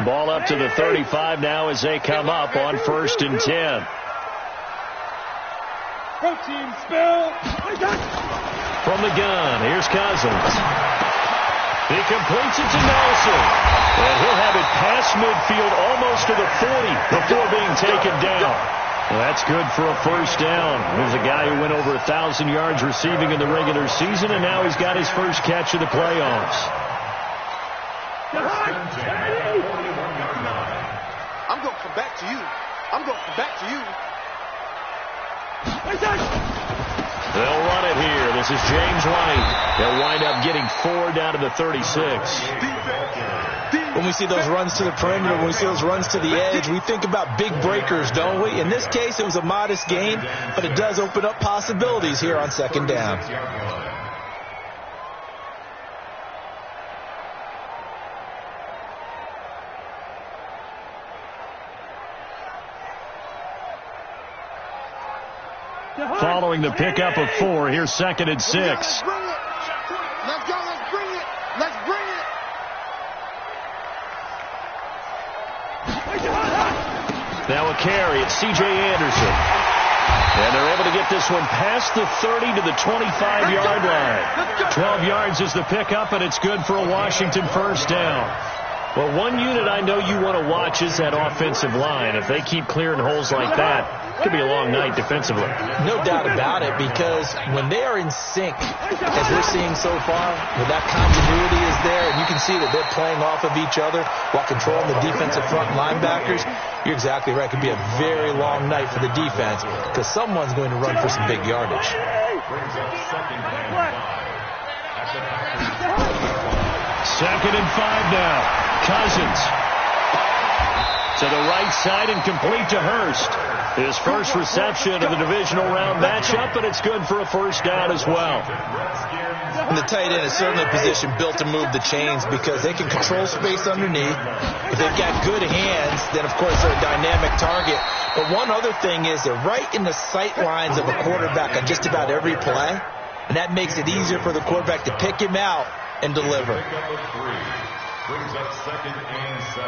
Ball up to the 35 now as they come up on 1st and 10. Protein spill. From the gun, here's Cousins. He completes it to Nelson. And he'll have it past midfield almost to the 40 before being taken down. Well, that's good for a first down. There's a guy who went over 1,000 yards receiving in the regular season, and now he's got his first catch of the playoffs. I'm going to come back to you. I'm going to come back to you. They'll run it here. This is James White. They'll wind up getting 4 down to the 36. When we see those runs to the perimeter, when we see those runs to the edge, we think about big breakers, don't we? In this case, it was a modest gain, but it does open up possibilities here on 2nd down. Following the pickup of 4, here's 2nd and 6. Let's bring it. Let's go. Let's bring it. Let's bring it. Now a carry. It's C.J. Anderson. And they're able to get this one past the 30 to the 25-yard line. 12 yards is the pickup, and it's good for a Washington first down. Well, one unit I know you want to watch is that offensive line. If they keep clearing holes like that, it could be a long night defensively. No doubt about it, because when they are in sync, as we're seeing so far, when that continuity is there, and you can see that they're playing off of each other while controlling the defensive front linebackers, you're exactly right. It could be a very long night for the defense because someone's going to run for some big yardage. 2nd and 5 now. Cousins to the right side and complete to Hurst. His first reception of the divisional round matchup, but it's good for a first down as well. And the tight end is certainly a position built to move the chains because they can control space underneath. If they've got good hands, then of course they're a dynamic target. But one other thing is they're right in the sight lines of a quarterback on just about every play, and that makes it easier for the quarterback to pick him out and deliver. Brings up 2nd and 7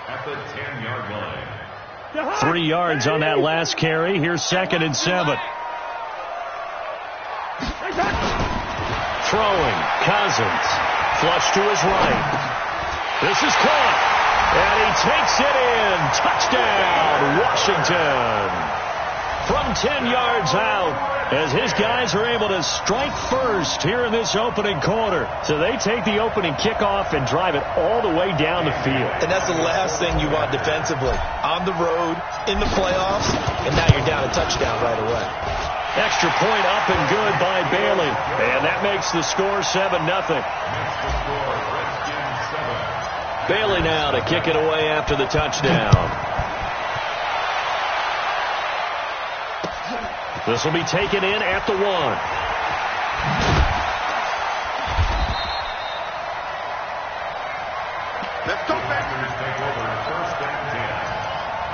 at the 10-yard line. 3 yards on that last carry. Here's 2nd and 7. Throwing. Cousins. Flush to his right. This is caught. And he takes it in. Touchdown, Washington. From 10 yards out, as his guys are able to strike first here in this opening quarter. So they take the opening kickoff and drive it all the way down the field. And that's the last thing you want defensively. On the road, in the playoffs, and now you're down a touchdown right away. Extra point up and good by Bailey. And that makes the score 7-0. Bailey now to kick it away after the touchdown. This will be taken in at the 1. Let's go back. Take over 1st and 10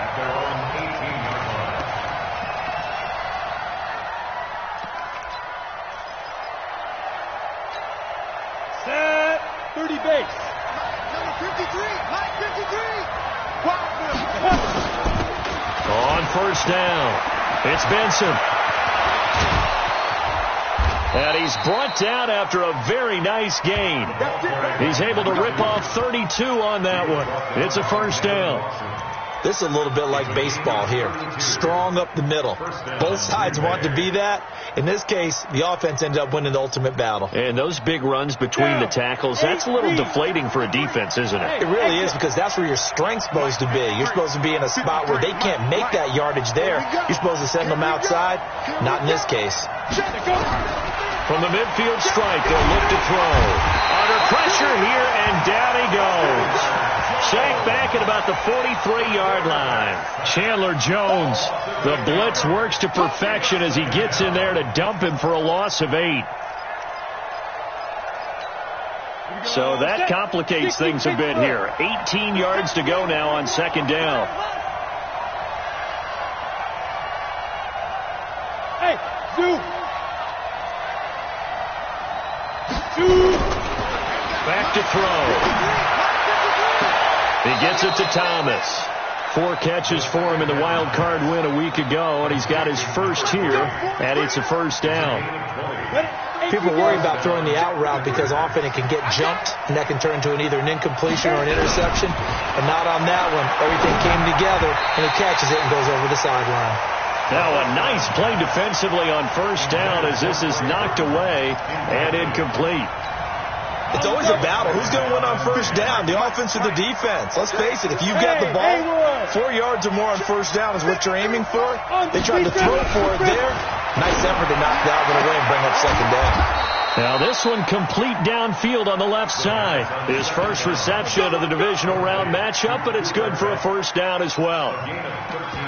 at their own 18-yard line. Set. 30 base. Number 53. Line 53. On first down, it's Benson. And he's brought down after a very nice gain. He's able to rip off 32 on that one. It's a first down. This is a little bit like baseball here. Strong up the middle. Both sides want to be that. In this case, the offense ended up winning the ultimate battle. And those big runs between the tackles, that's a little deflating for a defense, isn't it? It really is, because that's where your strength's supposed to be. You're supposed to be in a spot where they can't make that yardage there. You're supposed to send them outside. Not in this case. From the midfield strike, they'll look to throw. Under pressure here, and down he goes. Sacked back at about the 43-yard line. Chandler Jones, the blitz works to perfection as he gets in there to dump him for a loss of 8. So that complicates things a bit here. 18 yards to go now on 2nd down. Hey, Zoo. Back to throw. He gets it to Thomas. 4 catches for him in the wild card win a week ago, and he's got his first here, and it's a first down. People worry about throwing the out route because often it can get jumped, and that can turn into either an incompletion or an interception. But not on that one. Everything came together, and he catches it and goes over the sideline. Now a nice play defensively on first down as this is knocked away and incomplete. It's always a battle. Who's going to win on first down, the offense or the defense? Let's face it, if you've got the ball, 4 yards or more on first down is what you're aiming for. They tried to throw for it there. Nice effort to knock that one away and bring up second down. Now this one complete downfield on the left side. His first reception of the divisional round matchup, but it's good for a first down as well.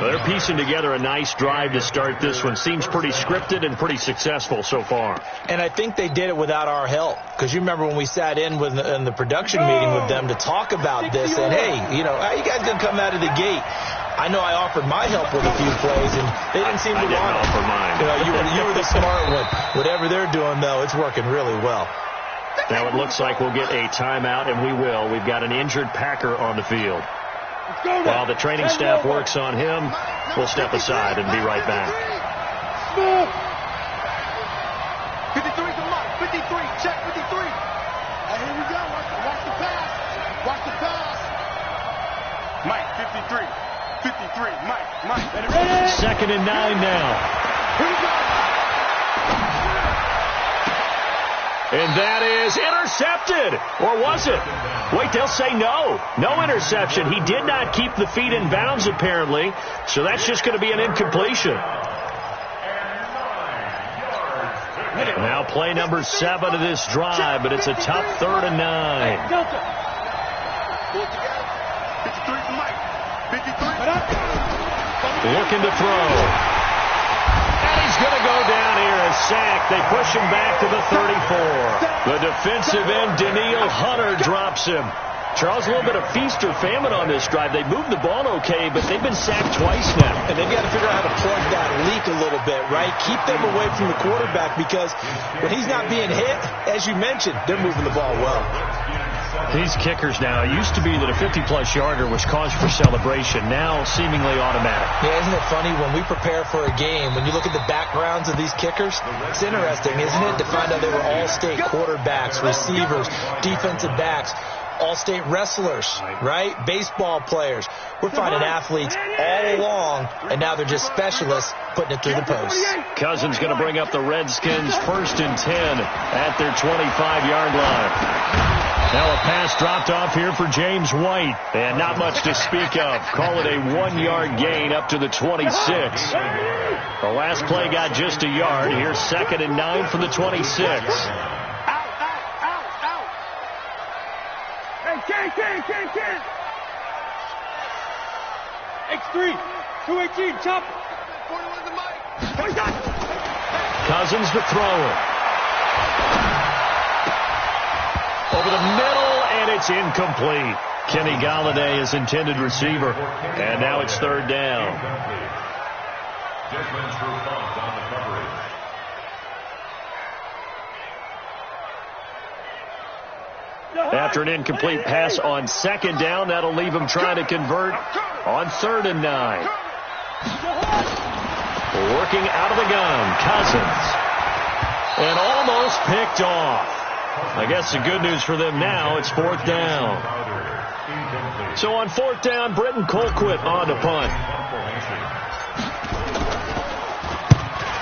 They're piecing together a nice drive to start this one. Seems pretty scripted and pretty successful so far. And I think they did it without our help. Because you remember when we sat in the production meeting with them to talk about this. And, hey, you know, how you guys going to come out of the gate? I know I offered my help with a few plays, and they didn't seem to want it. I didn't offer mine. You know, you were the smart one. Whatever they're doing, though, it's working really well. Now it looks like we'll get a timeout, and we will. We've got an injured Packer on the field. While the training staff works on him, we'll step aside and be right back. 53 to Mike. 53. Check 53. Here we go. Watch the pass. Watch the pass. Mike, 53. 53. Mike. Second and 9 now. Here we go. And that is intercepted. Or was it? Wait, they'll say no. No interception. He did not keep the feet in bounds, apparently. So that's just going to be an incompletion. Now play number 7 of this drive, but it's a tough 3rd and 9. 53 to Mike. 53. Looking to throw. And he's going to go down here, a sack. They push him back to the 34. The defensive end, Daniil Hunter, drops him. Charles, a little bit of feast or famine on this drive. They moved the ball okay, but they've been sacked twice now. And they've got to figure out how to plug that leak a little bit, right? Keep them away from the quarterback because when he's not being hit, as you mentioned, they're moving the ball well. These kickers now, it used to be that a 50-plus yarder was cause for celebration. Now seemingly automatic. Yeah, isn't it funny when we prepare for a game, when you look at the backgrounds of these kickers, it's interesting, isn't it, to find out they were all-state quarterbacks, receivers, defensive backs, all-state wrestlers, right? Baseball players. We're finding athletes all along, and now they're just specialists putting it through the post. Cousins going to bring up the Redskins 1st and 10 at their 25-yard line. Now a pass dropped off here for James White. And not much to speak of. Call it a 1-yard gain up to the 26. The last play got just a yard. Here's 2nd and 9 from the 26. Ken. X3. 218. Chop. 41 to Mike. Cousins to throw it. Over the middle, and it's incomplete. Kenny Golladay is intended receiver. And now it's 3rd down. After an incomplete pass on 2nd down, that'll leave him trying to convert on 3rd and 9. Working out of the gun, Cousins. And almost picked off. I guess the good news for them now, it's 4th down. So on 4th down, Britton Colquitt on to punt.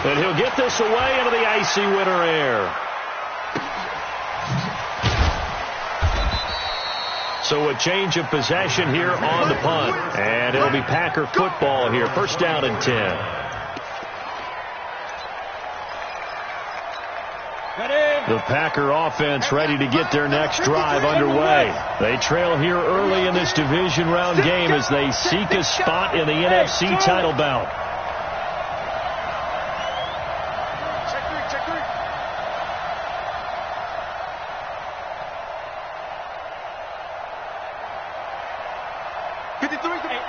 And he'll get this away into the icy winter air. So a change of possession here on the punt. And it'll be Packer football here. 1st down and 10. The Packer offense ready to get their next drive underway. They trail here early in this division round game as they seek a spot in the NFC title bout. Check three.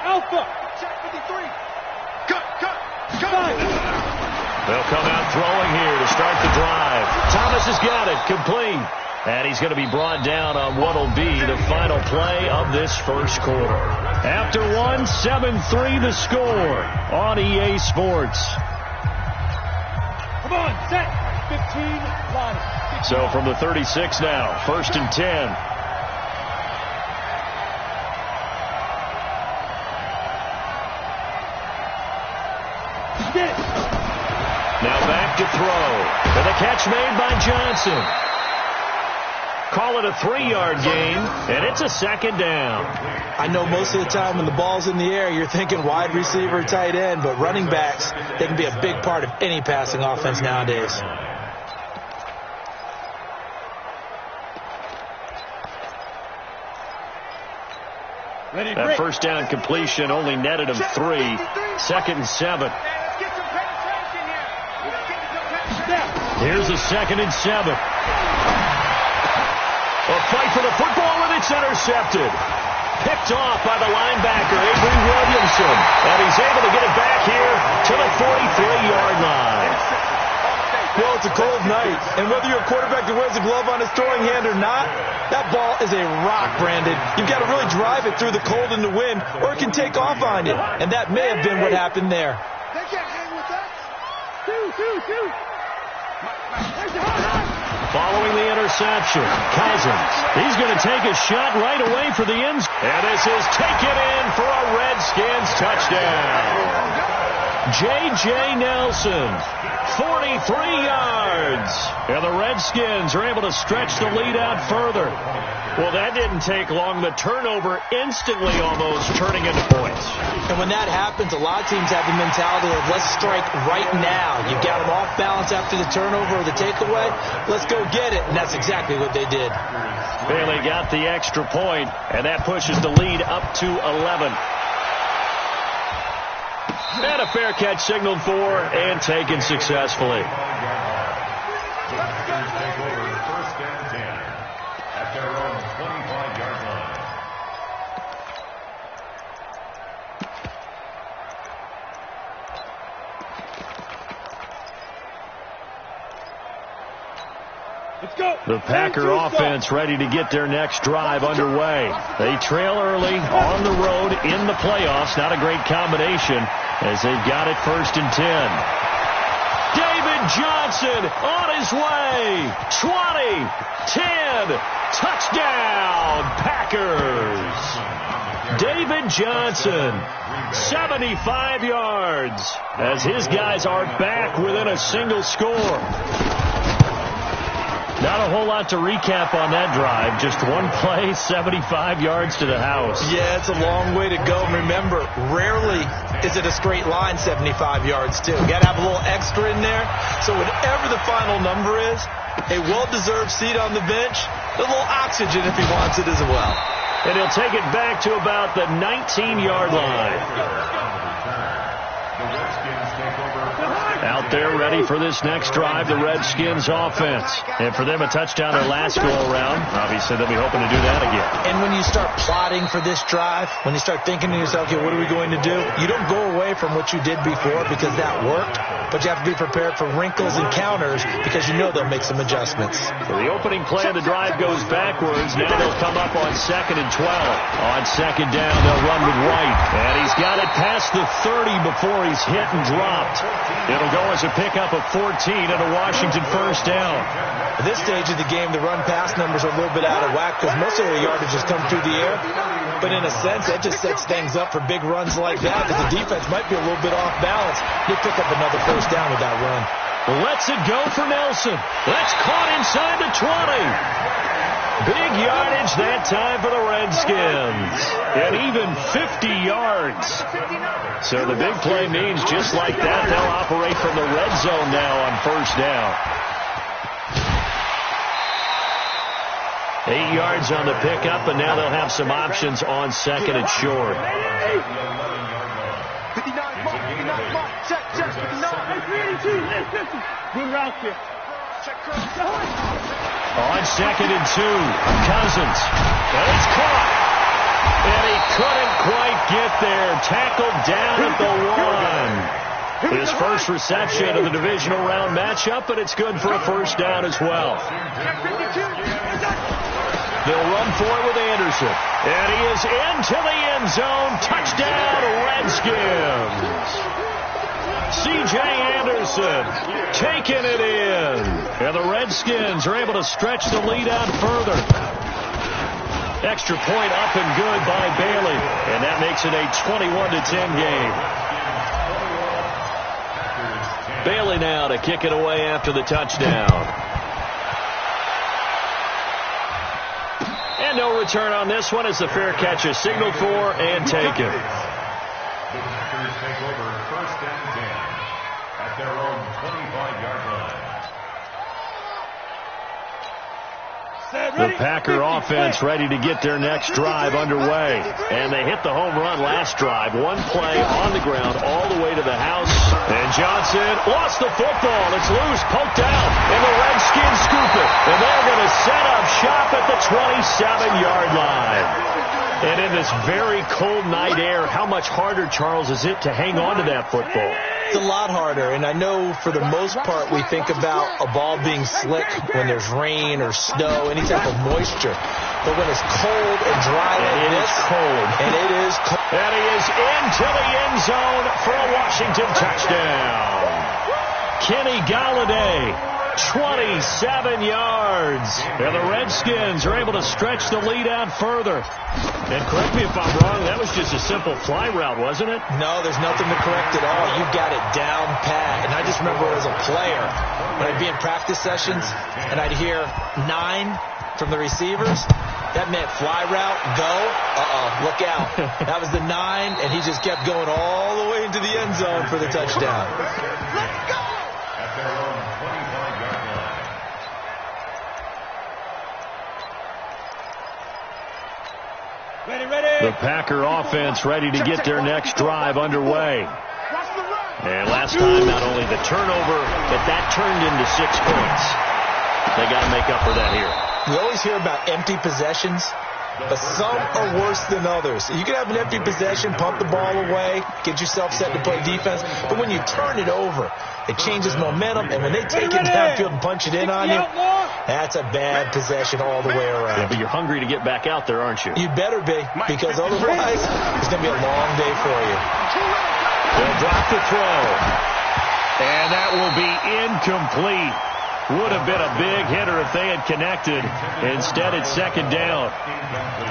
Alpha. Check 53. Cut. They'll come out throwing here to start the drive. Thomas has got it. Complete. And he's going to be brought down on what will be the final play of this first quarter. After one, 7-3 the score on EA Sports. Come on, set. 15, line. So from the 36 now, 1st and 10. Now back to throw. And the catch made by Johnson. Call it a 3-yard gain, and it's a 2nd down. I know most of the time when the ball's in the air, you're thinking wide receiver, tight end, but running backs, they can be a big part of any passing offense nowadays. That first down completion only netted him 3. 2nd and 7. Here's a 2nd and 7. A fight for the football, and it's intercepted. Picked off by the linebacker, Avery Williamson. And he's able to get it back here to the 43-yard line. Well, it's a cold night, and whether you're a quarterback that wears a glove on his throwing hand or not, that ball is a rock, Brandon. You've got to really drive it through the cold and the wind, or it can take off on you. And that may have been what happened there. They can't hang with that. Two. Following the interception, Cousins. He's going to take a shot right away for the end. And this is taken in for a Redskins touchdown. J.J. Nelson, 43 yards. And the Redskins are able to stretch the lead out further. Well, that didn't take long. The turnover instantly almost turning into points. And when that happens, a lot of teams have the mentality of let's strike right now. You got them off balance after the turnover or the takeaway. Let's go get it. And that's exactly what they did. Bailey got the extra point, and that pushes the lead up to 11. And a fair catch signaled for and taken successfully. Take over 1st and 10 at their own 25-yard line. Let's go. The Packer offense ready to get their next drive underway. They trail early on the road in the playoffs. Not a great combination as they've got it 1st and 10. David Johnson on his way. 20, 10, touchdown, Packers. David Johnson, 75 yards as his guys are back within a single score. Not a whole lot to recap on that drive. Just one play, 75 yards to the house. Yeah, it's a long way to go. Remember, rarely is it a straight line 75 yards, too. Got to have a little extra in there. So whatever the final number is, a well-deserved seat on the bench, a little oxygen if he wants it as well. And he'll take it back to about the 19-yard line. The Redskins take over. Out there ready for this next drive, the Redskins offense. And for them, a touchdown their last go-around. Obviously, they'll be hoping to do that again. And when you start plotting for this drive, when you start thinking to yourself, okay, what are we going to do? You don't go away from what you did before because that worked, but you have to be prepared for wrinkles and counters because you know they'll make some adjustments. So the opening play of the drive goes backwards. Now they'll come up on 2nd and 12. On 2nd down, they'll run with White. And he's got it past the 30 before he's hit and dropped. It'll go as a pickup of 14 and a Washington 1st down. At this stage of the game, the run-pass numbers are a little bit out of whack because most of the yardage has come through the air. But in a sense, that just sets things up for big runs like that because the defense might be a little bit off balance. They pick up another 1st down with that run. Lets it go for Nelson. That's caught inside the 20. Big yardage that time for the Redskins. And even 50 yards. So the big play means just like that, they'll operate from the red zone now on 1st down. 8 yards on the pickup, and now they'll have some options on 2nd and short. 59, check, 59. Good route here. On 2nd and 2, Cousins. And it's caught. And he couldn't quite get there. Tackled down at the 1. His first reception of the divisional round matchup, but it's good for a first down as well. They'll run for it with Anderson. And he is into the end zone. Touchdown, Redskins. C.J. Anderson taking it in. And the Redskins are able to stretch the lead out further. Extra point up and good by Bailey. And that makes it a 21-10 game. Bailey now to kick it away after the touchdown. And no return on this one as the fair catch is signaled for and taken. The Packers take over first and 10 at their own 25-yard line. The Packer offense ready to get their next drive underway. And they hit the home run last drive. One play on the ground all the way to the house. And Johnson lost the football. It's loose, poked out. And the Redskins scoop it. And they're going to set up shop at the 27-yard line. And in this very cold night air, how much harder, Charles, is it to hang on to that football? It's a lot harder, and I know for the most part we think about a ball being slick when there's rain or snow, any type of moisture. But when it's cold and dry like this, cold. And it is cold. And he is into the end zone for a Washington touchdown. Kenny Galladay. 27 yards. And the Redskins are able to stretch the lead out further. And correct me if I'm wrong, that was just a simple fly route, wasn't it? No, there's nothing to correct at all. You got it down pat. And I just remember as a player, when I'd be in practice sessions and I'd hear 9 from the receivers, that meant fly route, go, look out. That was the 9, and he just kept going all the way into the end zone for the touchdown. Let's go! At their own 25-yard line. Ready. The Packer offense ready to get their next drive underway. And last time, not only the turnover, but that turned into 6 points. They got to make up for that here. We always hear about empty possessions, but some are worse than others. You can have an empty possession, pump the ball away, get yourself set to play defense, but when you turn it over, it changes momentum, and when they take it downfield and punch it in on you, that's a bad possession all the way around. Yeah, but you're hungry to get back out there, aren't you? You better be, because otherwise it's going to be a long day for you. They'll drop the throw. And that will be incomplete. Would have been a big hitter if they had connected. Instead, it's second down.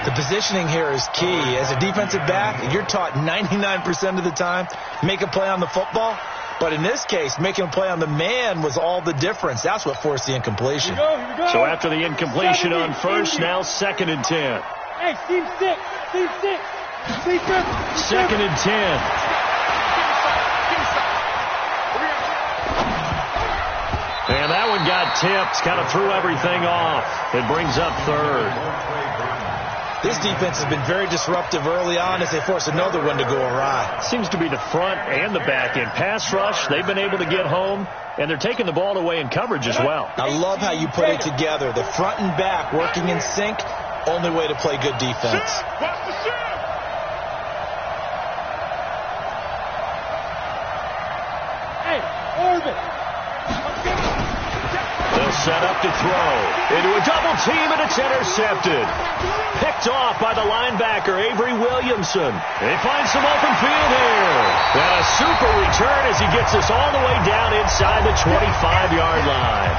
The positioning here is key. As a defensive back, you're taught 99% of the time, make a play on the football. But in this case, making a play on the man was all the difference. That's what forced the incompletion. Here we go. So after the incompletion on first, now second and 10. Hey, team 6. Second and 10. And that one got tipped, kind of threw everything off. It brings up third. This defense has been very disruptive early on as they force another one to go awry. Seems to be the front and the back end. Pass rush, they've been able to get home, and they're taking the ball away in coverage as well. I love how you put it together. The front and back working in sync, only way to play good defense. Watch the shit! Hey, Orbit. They'll set up to throw. Into a double team, and it's intercepted. Picked off by the linebacker, Avery Williamson. They find some open field here. And a super return as he gets us all the way down inside the 25-yard line.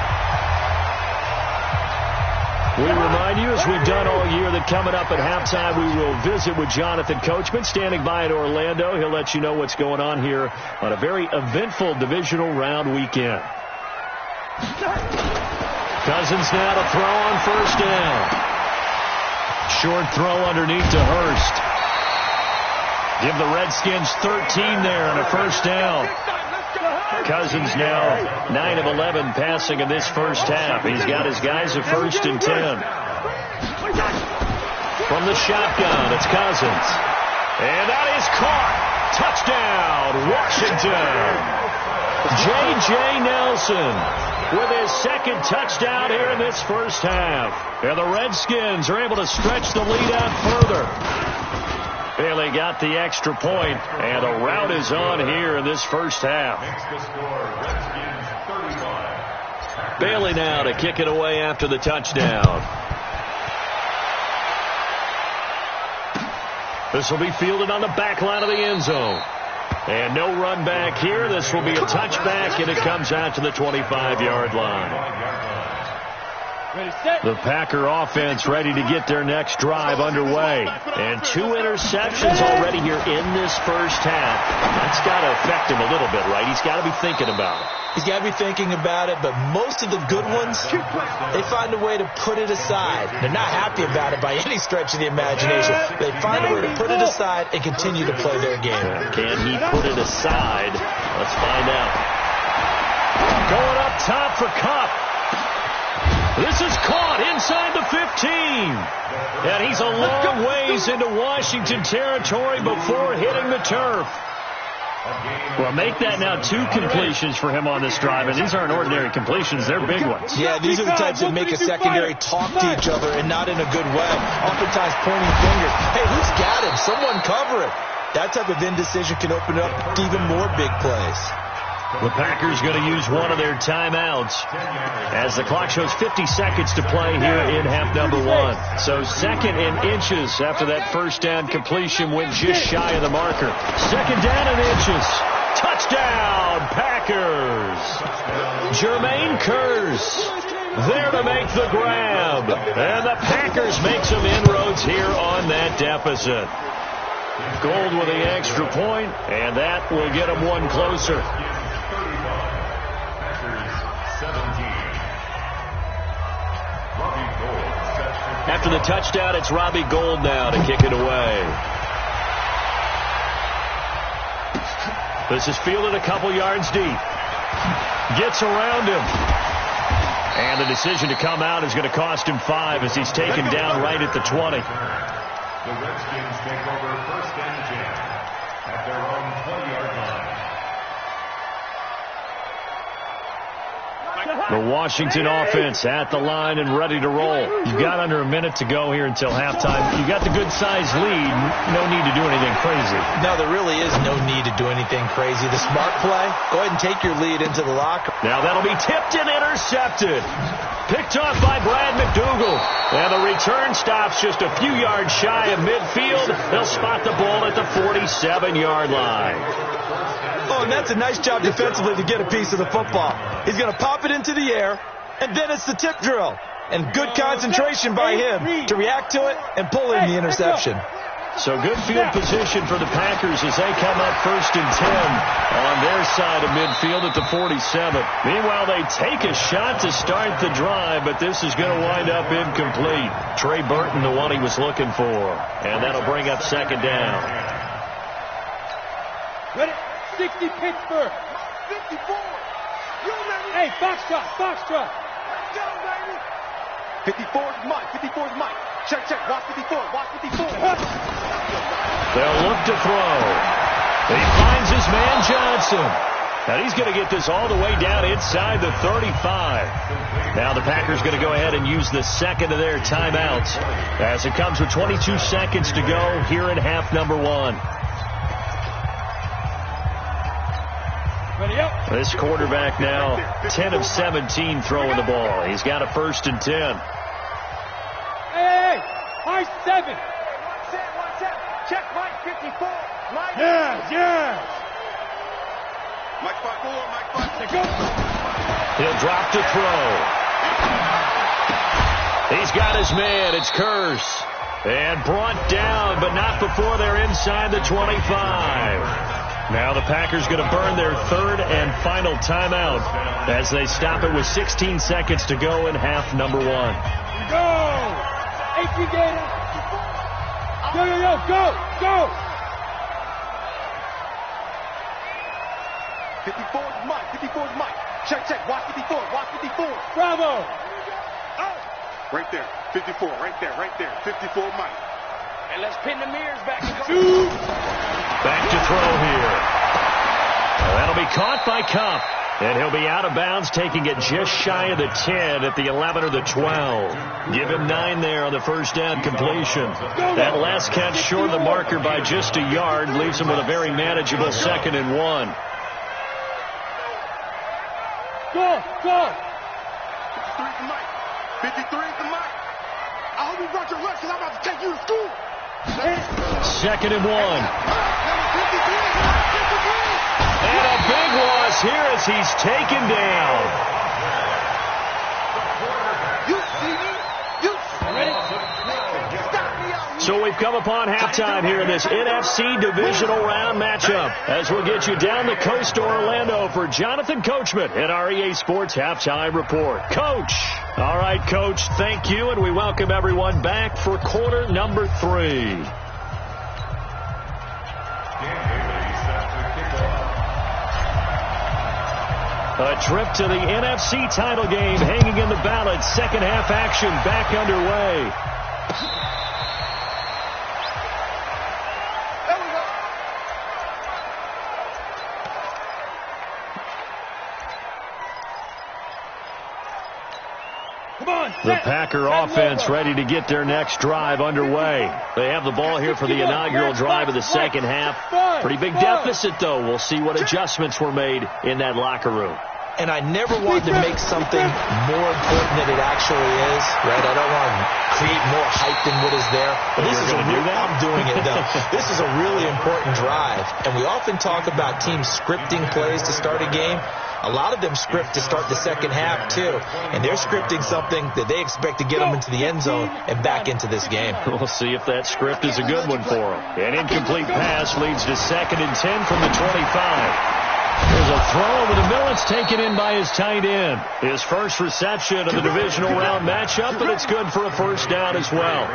We remind you, as we've done all year, that coming up at halftime, we will visit with Jonathan Coachman, standing by in Orlando. He'll let you know what's going on here on a very eventful divisional round weekend. Cousins now to throw on first down. Short throw underneath to Hurst. Give the Redskins 13 there on a first down. Cousins now 9 of 11 passing in this first half. He's got his guys at first and 10. From the shotgun, it's Cousins. And that is caught. Touchdown, Washington. J.J. Nelson with his second touchdown here in this first half. And the Redskins are able to stretch the lead out further. Bailey got the extra point, and a rout is on here in this first half. Makes the score Redskins 35. Bailey now to kick it away after the touchdown. This will be fielded on the back line of the end zone. And no run back here. This will be a touchback, and it comes out to the 25-yard line. The Packer offense ready to get their next drive underway. And 2 interceptions already here in this first half. That's got to affect him a little bit, right? He's got to be thinking about it. He's got to be thinking about it, but most of the good ones, they find a way to put it aside. They're not happy about it by any stretch of the imagination. They find a way to put it aside and continue to play their game. Can he put it aside? Let's find out. Going up top for Kupp. This is caught inside the 15. And he's a long ways into Washington territory before hitting the turf. Well, make that now 2 completions for him on this drive, and these aren't ordinary completions. They're big ones. Yeah, these are the types that make a secondary talk to each other and not in a good way. Oftentimes pointing fingers. Hey, who's got him? Someone cover it. That type of indecision can open up to even more big plays. The Packers going to use one of their timeouts as the clock shows 50 seconds to play here in half number 1. So 2nd and inches after that first down completion went just shy of the marker. 2nd down and inches. Touchdown, Packers. Jermaine Kearse there to make the grab. And the Packers make some inroads here on that deficit. Gold with the extra point, and that will get them one closer. After the touchdown, it's Robbie Gould now to kick it away. This is fielded a couple yards deep. Gets around him. And the decision to come out is going to cost him 5 as he's taken down right at the 20. The Redskins take over 1st and 10 at their own 20-yard line. The Washington offense at the line and ready to roll. You've got under a minute to go here until halftime. You've got the good-sized lead. No need to do anything crazy. No, there really is no need to do anything crazy. The smart play, go ahead and take your lead into the locker. Now that'll be tipped and intercepted. Picked off by Brad McDougal. And the return stops just a few yards shy of midfield. They'll spot the ball at the 47-yard line. Oh, and that's a nice job defensively to get a piece of the football. He's going to pop it into the air, and then it's the tip drill. And good concentration by him to react to it and pull in the interception. So good field position for the Packers as they come up 1st and 10 on their side of midfield at the 47. Meanwhile, they take a shot to start the drive, but this is going to wind up incomplete. Trey Burton, the one he was looking for. And that'll bring up 2nd down. Ready? 60 Pittsburgh. 54. Hey, Foxtrot, Foxtrot. 54 is Mike. 54 is Mike. Check, check. Watch 54. Watch 54. They'll look to throw. He finds his man Johnson. Now he's going to get this all the way down inside the 35. Now the Packers going to go ahead and use the 2nd of their timeouts as it comes with 22 seconds to go here in half number 1. This quarterback now 10 of 17 throwing the ball. He's got a 1st and 10. Hey, high 7. Watch out. Check Mike 54. Mike. Yeah. Mike 54. Mike 54. Go. He'll drop to throw. He's got his man. It's Kearse. And brought down, but not before they're inside the 25. Now the Packers going to burn their 3rd and final timeout as they stop it with 16 seconds to go in half number 1. Go. AP Gator. Go. 54 is Mike. 54 is Mike. Check. Watch 54. Watch 54. Bravo. Right there. 54. Right there. 54 Mike. And let's pin the mirrors back and go. Back to throw here. That'll be caught by Kupp. And he'll be out of bounds, taking it just shy of the 10 at the 11 or the 12. Give him 9 there on the first down completion. That last catch short of the marker by just a yard leaves him with a very manageable 2nd and 1. Go! 53 to Mike. 53 to Mike. I hope you brought your lunch because I'm about to take you to school. 2nd and 1. And a big loss here as he's taken down. You see me? You see me? Stop me out. So we've come upon halftime here in this NFC divisional round matchup as we'll get you down the coast to Orlando for Jonathan Coachman at our EA Sports Halftime Report. Coach. All right, Coach, thank you, and we welcome everyone back for quarter number 3. A trip to the NFC title game hanging in the balance. Second half action back underway. The Packer offense ready to get their next drive underway. They have the ball here for the inaugural drive of the second half. Pretty big deficit, though. We'll see what adjustments were made in that locker room. And I never wanted to make something more important than it actually is, right? I don't want to create more hype than what is there. But this is I'm doing it, though. This is a really important drive. And we often talk about teams scripting plays to start a game. A lot of them script to start the second half, too. And they're scripting something that they expect to get them into the end zone and back into this game. We'll see if that script is a good one for them. An incomplete pass leads to 2nd and 10 from the 25. There's a throw over the middle. It's taken in by his tight end. His first reception of the divisional round matchup, and it's good for a first down as well.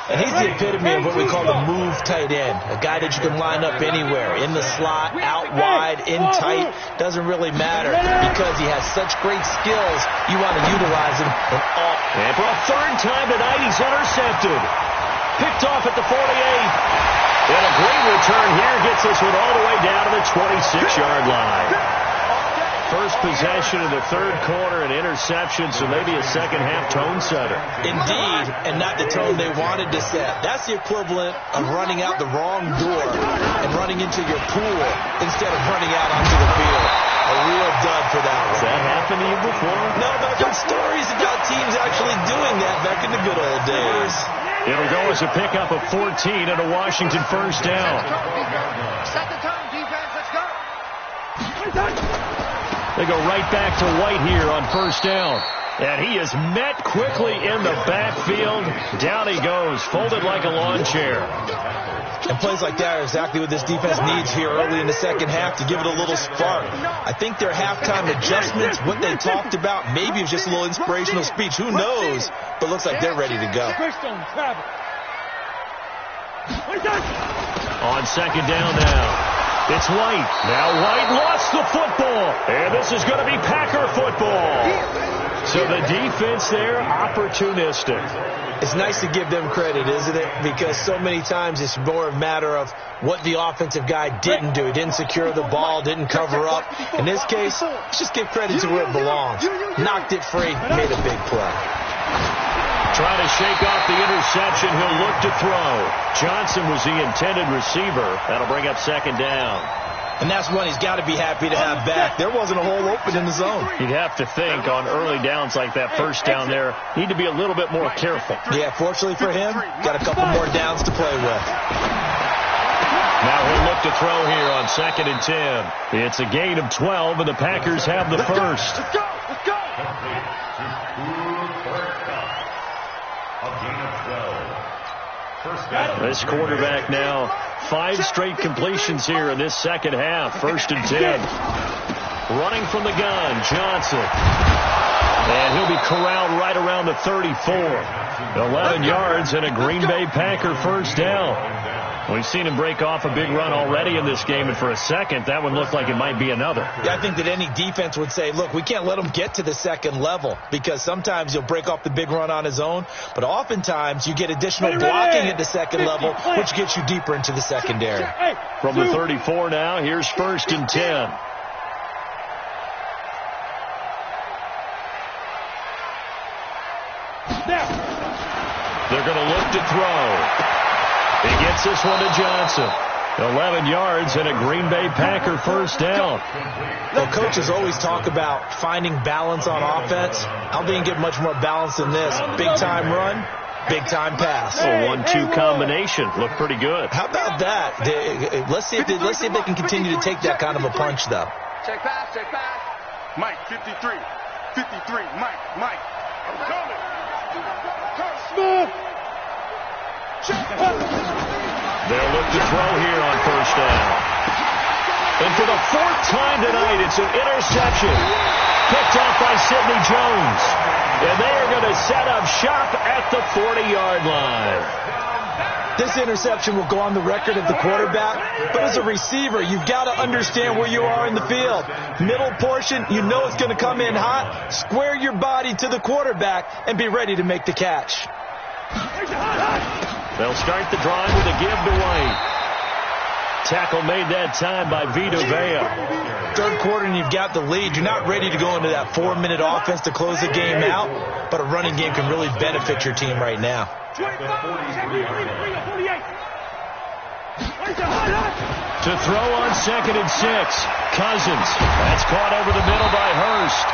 And he's the epitome of what we call the move tight end. A guy that you can line up anywhere. In the slot, out wide, in tight. Doesn't really matter because he has such great skills. You want to utilize him in all. And for a third time tonight, he's intercepted. Picked off at the 48. And a great return here gets this one all the way down to the 26-yard line. First possession of the third quarter, an interception, so maybe a second-half tone setter. Indeed, and not the tone they wanted to set. That's the equivalent of running out the wrong door and running into your pool instead of running out onto the field. A real dud for that one. Has that happened to you before? No, but I've got stories about teams actually doing that back in the good old days. It'll go as a pickup of 14 and a Washington first down. Set the tone, defense. Let's go. They go right back to White here on first down. And he is met quickly in the backfield. Down he goes, folded like a lawn chair. And plays like that are exactly what this defense needs here early in the second half to give it a little spark. I think their halftime adjustments, what they talked about, maybe it was just a little inspirational speech. Who knows? But looks like they're ready to go. On second down now. It's White. Now White lost the football. And this is going to be Packer football. So the defense there, opportunistic. It's nice to give them credit, isn't it? Because so many times it's more a matter of what the offensive guy didn't do. He didn't secure the ball, didn't cover up. In this case, let's just give credit to where it belongs. Knocked it free, made a big play. Trying to shake off the interception. He'll look to throw. Johnson was the intended receiver. That'll bring up second down. And that's one he's got to be happy to have back. There wasn't a hole open in the zone. You'd have to think on early downs like that first down there, need to be a little bit more careful. Yeah, fortunately for him, got a couple more downs to play with. Now he'll look to throw here on 2nd and 10. It's a gain of 12, and the Packers have the first. Let's go. Let's go. This quarterback now, 5 straight completions here in this second half. 1st and 10. Running from the gun, Johnson. And he'll be corralled right around the 34. 11 yards and a Green Bay Packer first down. We've seen him break off a big run already in this game, and for a second, that one looked like it might be another. Yeah, I think that any defense would say, look, we can't let him get to the second level because sometimes he'll break off the big run on his own, but oftentimes you get additional blocking at the second level, which gets you deeper into the secondary. From the 34 now, here's 1st and 10. They're going to look to throw. He gets this one to Johnson. 11 yards and a Green Bay Packer first down. Well, coaches always talk about finding balance on offense. I don't think you can get much more balance than this. Big-time run, big-time pass. A 1-2 combination. Looked pretty good. How about that? Let's see if they can continue to take that kind of a punch, though. Check pass, check pass. Mike, 53. 53, Mike. I'm coming. Smooth. They'll look to throw here on first down. And for the 4th time tonight, it's an interception. Picked off by Sidney Jones. And they are going to set up shop at the 40-yard line. This interception will go on the record of the quarterback, but as a receiver, you've got to understand where you are in the field. Middle portion, you know it's going to come in hot. Square your body to the quarterback and be ready to make the catch. They'll start the drive with a give to White. Tackle made that time by Vita Vea. Third quarter and you've got the lead. You're not ready to go into that 4-minute offense to close the game out, but a running game can really benefit your team right now. To throw on 2nd and 6. Cousins. That's caught over the middle by Hurst.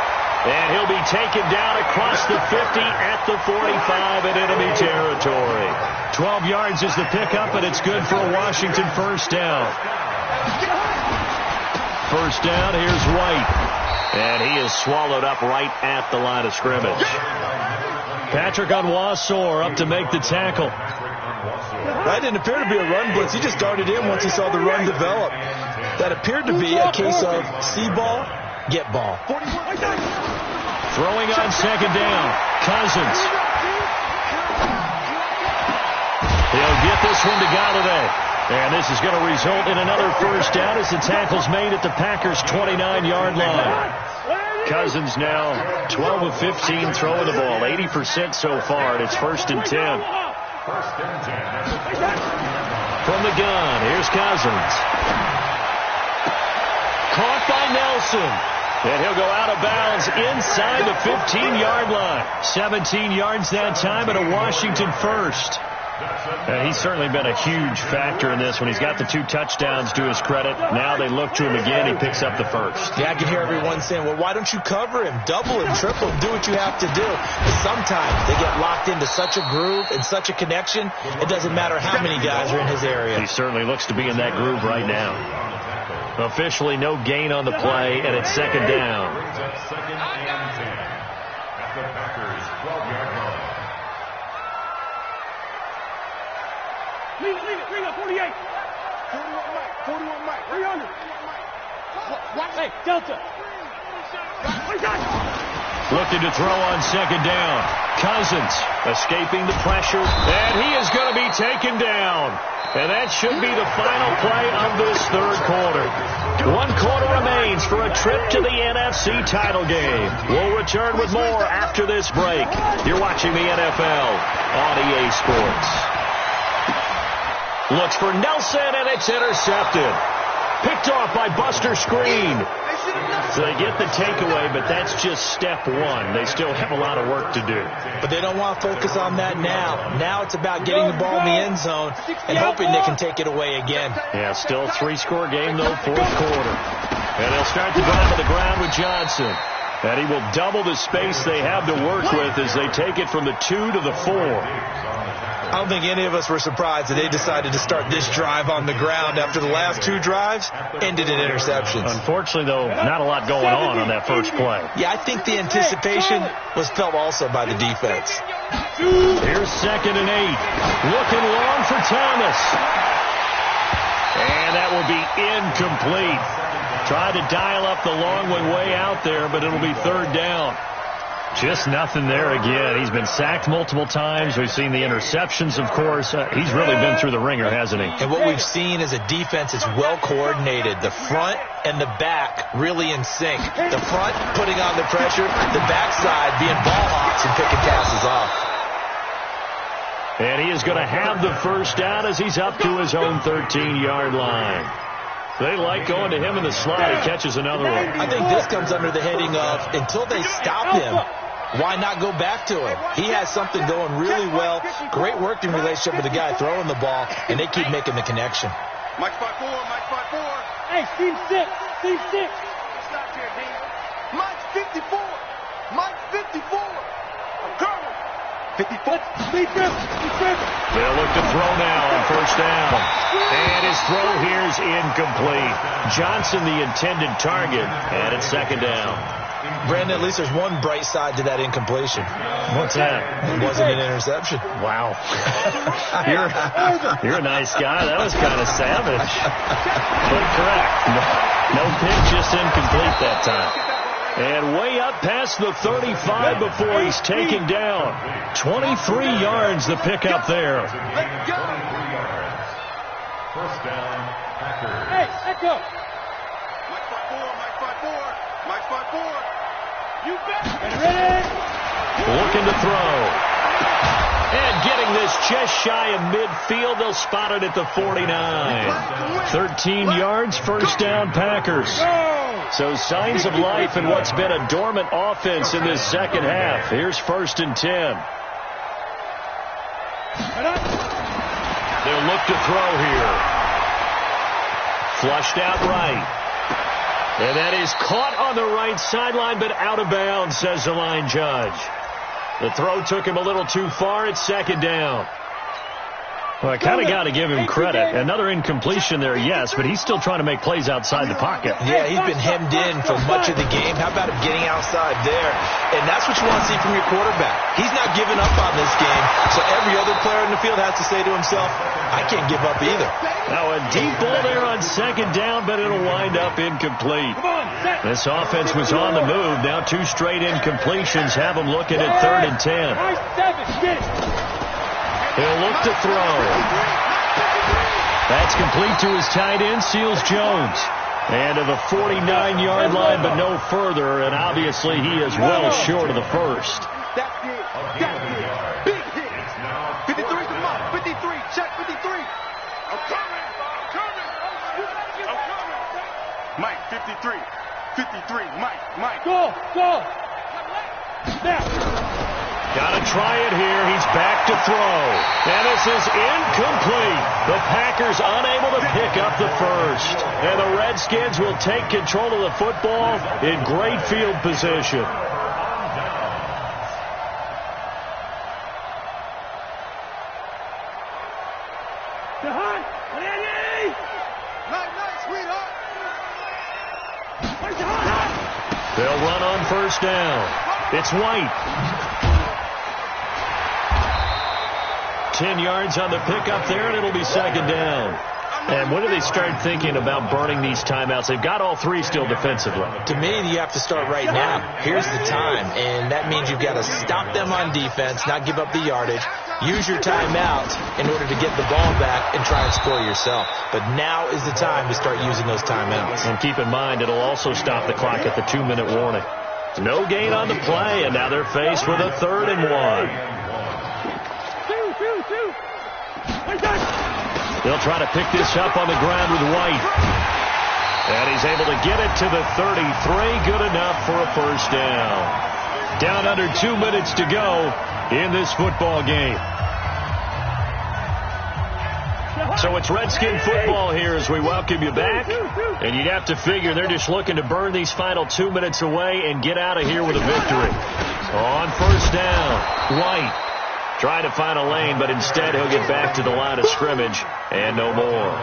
And he'll be taken down across the 50 at the 45 in enemy territory. 12 yards is the pickup, and it's good for a Washington first down. First down, here's White. And he is swallowed up right at the line of scrimmage. Patrick Onwuasor up to make the tackle. That didn't appear to be a run blitz. He just darted in once he saw the run develop. That appeared to be a case of see ball, get ball. Throwing on 2nd down. Cousins. He'll get this one to Galladay. And this is going to result in another first down as the tackle's made at the Packers' 29-yard line. Cousins now 12 of 15 throwing the ball. 80% so far, and it's 1st and 10. From the gun, here's Cousins. Caught by Nelson. And he'll go out of bounds inside the 15-yard line. 17 yards that time and a Washington first. And he's certainly been a huge factor in this when he's got the 2 touchdowns to his credit. Now they look to him again. He picks up the first. Yeah, I can hear everyone saying, well, why don't you cover him? Double him, triple him, do what you have to do. But sometimes they get locked into such a groove and such a connection, it doesn't matter how many guys are in his area. He certainly looks to be in that groove right now. Officially no gain on the play, and it's 2nd down. Second and 10 at the Packers' 12-yard line. Leave it, 48. 41 Mike. 300. Hey, Delta. Looking to throw on 2nd down. Cousins escaping the pressure, and he is going to be taken down. And that should be the final play of this 3rd quarter. 1 quarter remains for a trip to the NFC title game. We'll return with more after this break. You're watching the NFL on EA Sports. Looks for Nelson, and it's intercepted. Picked off by Buster Screen. So they get the takeaway, but that's just step 1. They still have a lot of work to do. But they don't want to focus on that now. Now it's about getting the ball in the end zone and hoping they can take it away again. Yeah, still 3-score game, though, 4th quarter. And they'll start the drive on the ground with Johnson. And he will double the space they have to work with as they take it from the 2 to the 4. I don't think any of us were surprised that they decided to start this drive on the ground after the last 2 drives ended in interceptions. Unfortunately, though, not a lot going on that first play. Yeah, I think the anticipation was felt also by the defense. Here's 2nd and 8. Looking long for Thomas. And that will be incomplete. Tried to dial up the long one way out there, but it'll be 3rd down. Just nothing there again. He's been sacked multiple times. We've seen the interceptions, of course. He's really been through the ringer, hasn't he? And what we've seen is a defense that's well coordinated. The front and the back really in sync. The front putting on the pressure, the backside being ball hawks and picking passes off. And he is going to have the first down as he's up to his own 13-yard line. They like going to him in the slot. He catches another one. I think this comes under the heading of until they stop him, why not go back to him? He has something going really well. Great working relationship with the guy throwing the ball, and they keep making the connection. Mike 5-4, Mike 5-4. Hey, team 6, team 6. Stop here, D. Mike 54. Mike 54. I'm coming. 54. They'll look to throw now on first down. And his throw here is incomplete. Johnson the intended target, and it's second down. Brandon, at least there's one bright side to that incompletion. What's that? It wasn't an interception. Wow. You're a nice guy. That was kind of savage. But correct. No pick, just incomplete that time. And way up past the 35 before he's taken down. 23 yards the pick up there. Let's go. First down, Packers. Hey, echo. Mike 5-4, Mike 5-4. Mike 5-4. You bet. Ready? Looking to throw. And getting this just shy of midfield. They'll spot it at the 49. 13 yards, first down, Packers. So signs of life in what's been a dormant offense in this second half. Here's first and 10. They'll look to throw here. Flushed out right. And that is caught on the right sideline, but out of bounds, says the line judge. The throw took him a little too far. It's second down. Well, I kind of got to give him credit. Another incompletion there, yes, but he's still trying to make plays outside the pocket. Yeah, he's been hemmed in for much of the game. How about him getting outside there? And that's what you want to see from your quarterback. He's not giving up on this game, so every other player in the field has to say to himself, I can't give up either. Now a deep ball there on second down, but it'll wind up incomplete. This offense was on the move. Now two straight incompletions have them looking at third and 10. He'll look to throw. That's complete to his tight end, Seals Jones. And to the 49-yard line, but no further. And obviously he is well short of the first. That's it. That's it. Big hit. 53's the mark. 53. Check 53. I'm coming. I'm coming. I'm coming. Mike, 53. 53. Mike. Go. Now. Got to try it here. He's back to throw. And this is incomplete. The Packers unable to pick up the first. And the Redskins will take control of the football in great field position. They'll run on first down. It's White. 10 yards on the pickup there, and it'll be second down. And when do they start thinking about burning these timeouts? They've got all three still defensively. To me, you have to start right now. Here's the time, and that means you've got to stop them on defense, not give up the yardage, use your timeouts in order to get the ball back and try and score yourself. But now is the time to start using those timeouts. And keep in mind, it'll also stop the clock at the 2-minute warning. No gain on the play, and now they're faced with a 3rd and 1. They'll try to pick this up on the ground with White. And he's able to get it to the 33. Good enough for a first down. Down under 2 minutes to go in this football game. So it's Redskin football here as we welcome you back. And you'd have to figure they're just looking to burn these final 2 minutes away and get out of here with a victory. On first down, White. Trying to find a lane, but instead he'll get back to the line of scrimmage and no more.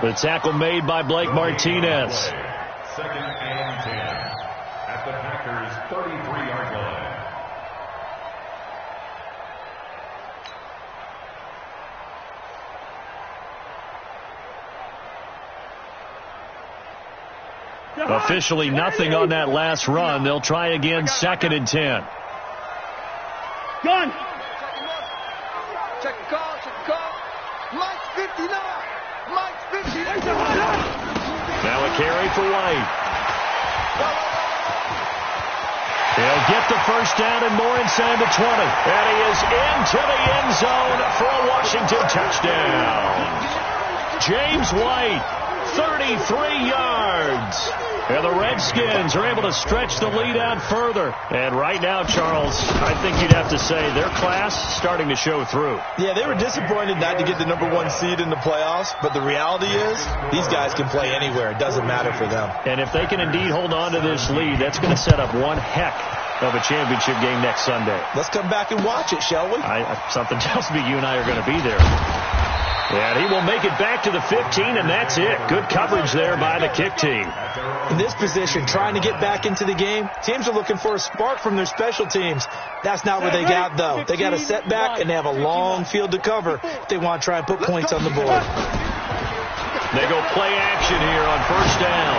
The tackle made by Blake Martinez. Second and 10 at the Packers' 33-yard line. Officially nothing on that last run. They'll try again, second and 10. Gun. Check the call. Mike 59. Mike 59. Now a carry for White. They'll get the first down and more inside the 20. And he is into the end zone for a Washington touchdown. James White, 33 yards. And the Redskins are able to stretch the lead out further. And right now, Charles, I think you'd have to say their class starting to show through. Yeah, they were disappointed not to get the #1 seed in the playoffs, but the reality is these guys can play anywhere. It doesn't matter for them. And if they can indeed hold on to this lead, that's going to set up one heck of a championship game next Sunday. Let's come back and watch it, shall we? Something tells me you and I are going to be there. And he will make it back to the 15, and that's it. Good coverage there by the kick team. In this position, trying to get back into the game, teams are looking for a spark from their special teams. That's not what they got, though. They got a setback, and they have a long field to cover if they want to try and put points on the board. They go play action here on first down.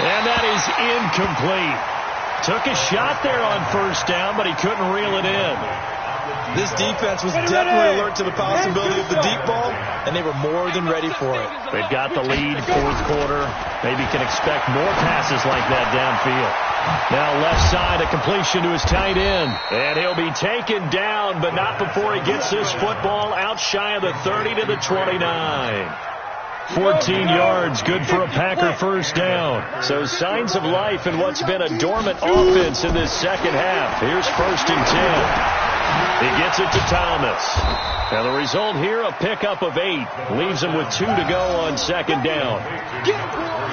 And that is incomplete. Took a shot there on first down, but he couldn't reel it in. This defense was definitely alert to the possibility of the deep ball, and they were more than ready for it. They've got the lead, fourth quarter. Maybe can expect more passes like that downfield. Now left side, a completion to his tight end. And he'll be taken down, but not before he gets this football out shy of the 30 to the 29. 14 yards, good for a Packer first down. So signs of life in what's been a dormant offense in this second half. Here's 1st and 10. He gets it to Thomas. Now the result here, a pickup of 8. Leaves him with 2 to go on second down.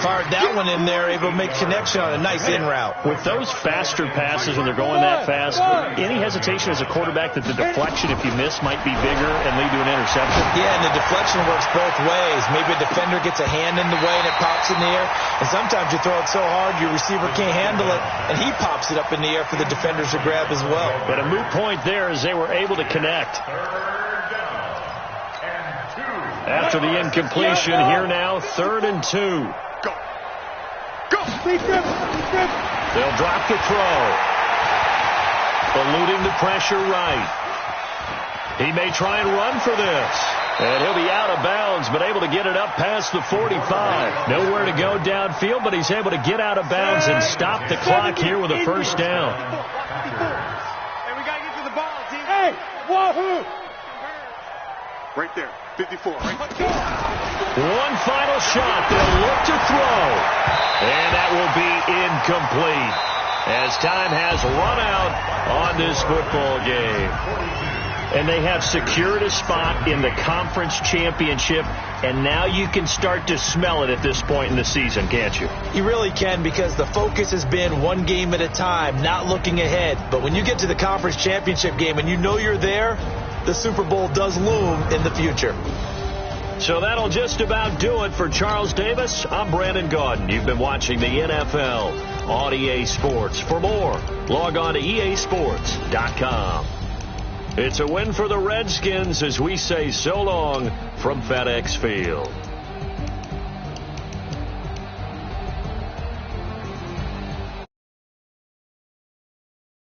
Fired that one in there, able to make connection on a nice in route. With those faster passes when they're going that fast, any hesitation as a quarterback that the deflection, if you miss, might be bigger and lead to an interception? Yeah, and the deflection works both ways. Maybe a defender gets a hand in the way and it pops in the air. And sometimes you throw it so hard your receiver can't handle it, and he pops it up in the air for the defenders to grab as well. But a moot point there as they were able to connect. After the incompletion, here now, 3rd and 2. Go. Go. They'll drop the throw. Eluding the pressure right. He may try and run for this. And he'll be out of bounds, but able to get it up past the 45. Nowhere to go downfield, but he's able to get out of bounds and stop the clock here with a first down. Hey, we got to get to the ball, team. Hey, wahoo! Right there, 54. Right. One final shot. They'll look to throw. And that will be incomplete as time has run out on this football game. And they have secured a spot in the conference championship, and now you can start to smell it at this point in the season, can't you? You really can, because the focus has been one game at a time, not looking ahead. But when you get to the conference championship game and you know you're there, the Super Bowl does loom in the future. So that'll just about do it for Charles Davis. I'm Brandon Gaudin. You've been watching the NFL on EA Sports. For more, log on to easports.com. It's a win for the Redskins as we say so long from FedEx Field.